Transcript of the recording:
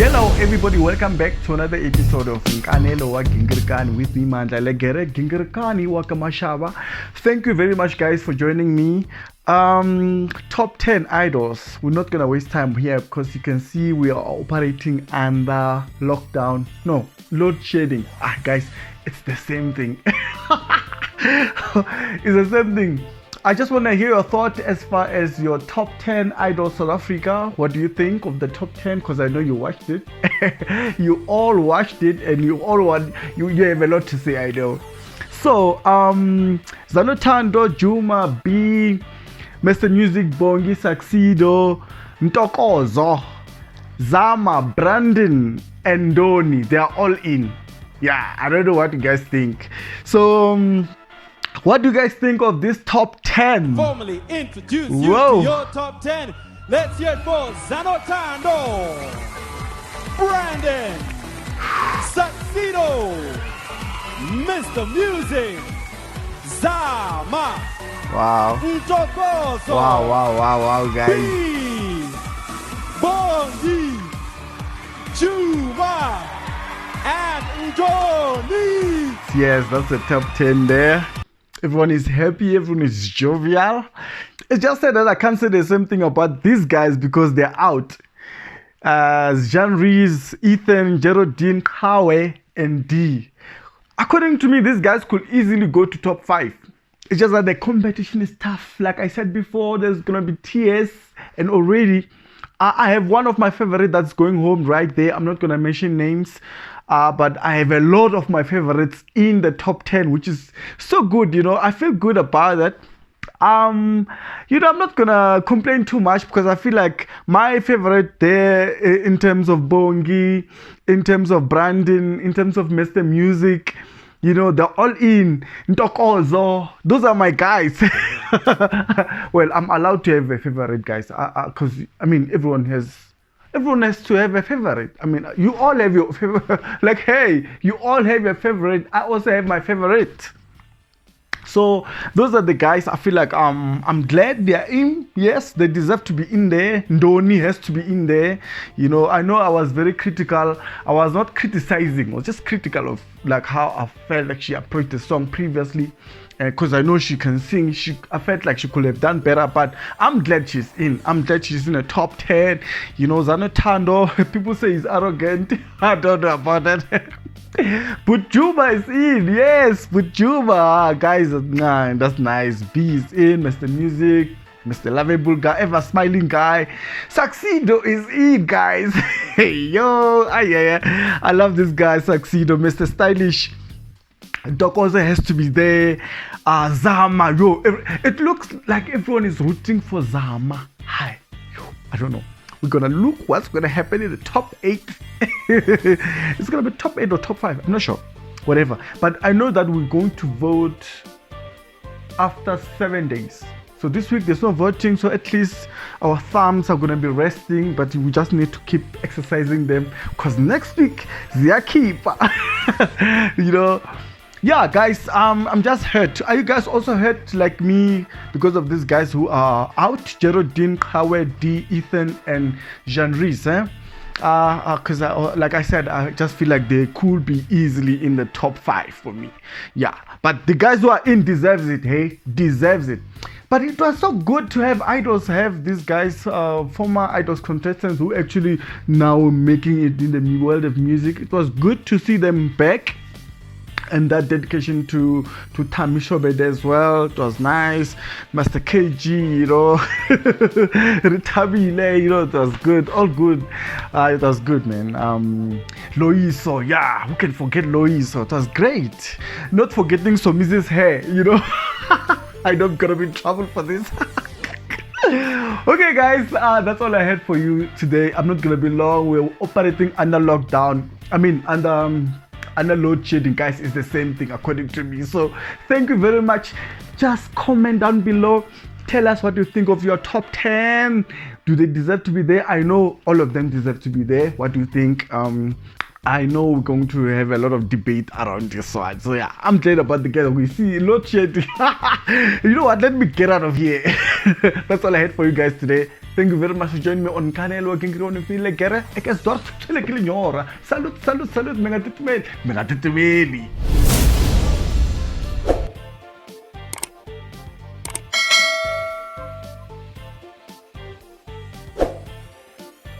Hello everybody, welcome back to another episode of Nkanelo wa Gingirikani with me Mandla Legere Gingirikani wa Kamashaba. Thank you very much guys for joining me. Top 10 idols. We're not gonna waste time here because you can see we are operating under lockdown. No, load shedding. Guys, it's the same thing. It's the same thing. I just want to hear your thought as far as your top 10 idols South Africa. What do you think of the top 10? Because I know you watched it. You all watched it and you have a lot to say, I know. So, Zanotando, Juma, B, Mr. Music, Bongi, Saxido, Ntokozo, Zama, Brandon, and Doni. They are all in. Yeah, I don't know what you guys think. So, what do you guys think of this top 10? Formally introduce you to your top 10. Let's hear it for Zanotando, Brandon, Saxido, Mr. Music, Zama, Wow. Ntokozo, Wow, guys. B, Bongi, Juma, and Ndoni. Yes, that's the top 10 there. Everyone is happy, everyone is jovial. It's just said that I can't say the same thing about these guys because they're out. Jean Rees, Ethan, Geraldine, Kawe, and D. According to me, these guys could easily go to top 5. It's just that the competition is tough. Like I said before, there's gonna be TS, and already I have one of my favorite that's going home right there. I'm not gonna mention names. But I have a lot of my favorites in the top 10, which is so good, you know. I feel good about that. I'm not gonna complain too much because I feel like my favorite there in terms of Bongi, in terms of Brandon, in terms of Mr. Music, you know, they're all in. Ntokozo, those are my guys. Well, I'm allowed to have a favorite, guys, because I mean everyone has to have a favorite. I mean, you all have your favorite. Like, hey, you all have your favorite. I also have my favorite. So those are the guys. I feel like I'm glad they are in. Yes, they deserve to be in there. Ndoni has to be in there. You know I was very critical. I was not criticizing. I was just critical of like how I felt like she approached the song previously. Because I know she can sing. I felt like she could have done better, but I'm glad she's in. I'm glad she's in the top 10. You know, Zanotando, people say he's arrogant. I don't know about that. But Juma is in. Yes, but Juma. Guys, that's nice. B is in. Mr. Music, Mr. Lovable guy, ever smiling guy. Saxido is in, guys. Hey, yo. I love this guy, Saxido, Mr. Stylish. Ntokozo has to be there. Zama, yo, it looks like everyone is rooting for Zama. Hi, yo, I don't know. We're gonna look what's gonna happen in the top 8. It's gonna be top 8 or top 5. I'm not sure. Whatever. But I know that we're going to vote after 7 days. So this week there's no voting, so at least our thumbs are gonna be resting, but we just need to keep exercising them because next week they are keep. You know. Yeah, guys, I'm just hurt. Are you guys also hurt like me because of these guys who are out? Geraldine, Kawe, D, Ethan, and Jean Rees, because like I said, I just feel like they could be easily in the top 5 for me. Yeah, but the guys who are in deserves it, hey? Deserves it. But it was so good to have idols, have these guys, former idols contestants who actually now making it in the world of music. It was good to see them back. And that dedication to Tammy Shobede as well. It was nice. Master KG, you know. Ritabile, you know, it was good. All good. It was good, man. Loiso, yeah. Who can forget Loiso? It was great. Not forgetting Somizi's hair, you know. I know I'm gonna be in trouble for this. Okay, guys. That's all I had for you today. I'm not gonna be long. We're operating under lockdown. I mean, under load shedding, guys, is the same thing according to me. So thank you very much. Just comment down below, tell us what you think of your top 10. Do they deserve to be there? I know all of them deserve to be there. What do you think? I know we're going to have a lot of debate around this one. So yeah, I'm glad about the guys we see load shedding. You know what? Let me get out of here. That's all I had for you guys today. Thank you very much for joining me on Kanel Working on the Feel Like Salute, salute, salute,